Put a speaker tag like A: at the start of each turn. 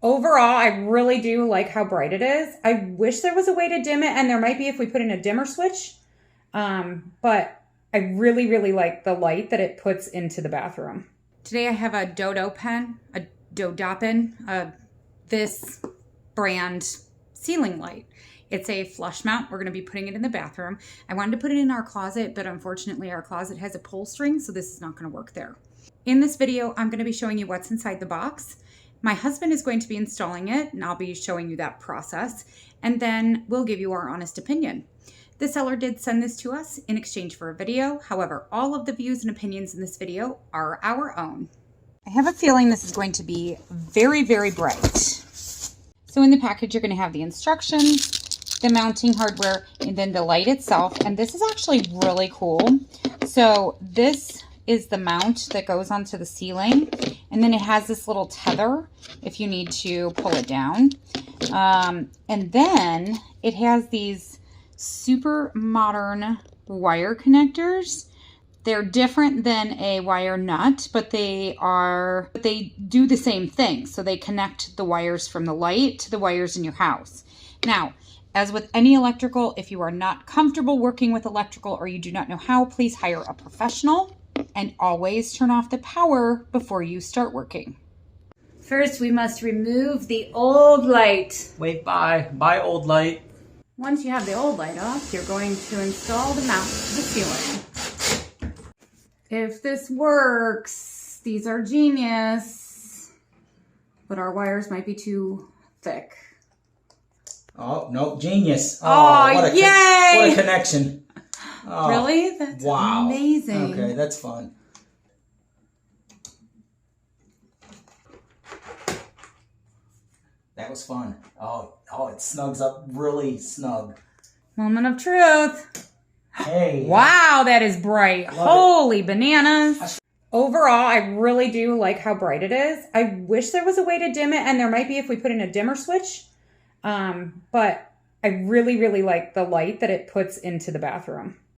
A: Overall, I really do like how bright it is. I wish there was a way to dim it, and there might be if we put in a dimmer switch. But I really, really like the light that it puts into the bathroom. Today I have a DODOPEN, this brand ceiling light. It's a flush mount. We're going to be putting it in the bathroom. I wanted to put it in our closet, but unfortunately our closet has a pull string, so this is not going to work there. In this video, I'm going to be showing you what's inside the box. My husband is going to be installing it, and I'll be showing you that process, and then we'll give you our honest opinion. The seller did send this to us in exchange for a video. However, all of the views and opinions in this video are our own. I have a feeling this is going to be very, very bright. So in the package, you're going to have the instructions, the mounting hardware, and then the light itself. And this is actually really cool. So this is the mount that goes onto the ceiling. And then it has this little tether if you need to pull it down. And then it has these super modern wire connectors. They're different than a wire nut, but they do the same thing. So they connect the wires from the light to the wires in your house. Now, as with any electrical, if you are not comfortable working with electrical or you do not know how, please hire a professional and always turn off the power before you start working. First, we must remove the old light.
B: Wave bye. Bye, old light.
A: Once you have the old light off, you're going to install the mount to the ceiling. If this works, these are genius, but our wires might be too thick.
B: Oh, no, genius.
A: Oh, yay!
B: What a connection. Oh,
A: really? That's amazing.
B: Okay, that's fun. That was fun. Oh, it snugs up really snug.
A: Moment of truth.
B: Hey.
A: Wow, that is bright. Holy bananas. Overall, I really do like how bright it is. I wish there was a way to dim it, and there might be if we put in a dimmer switch. But I really, really like the light that it puts into the bathroom.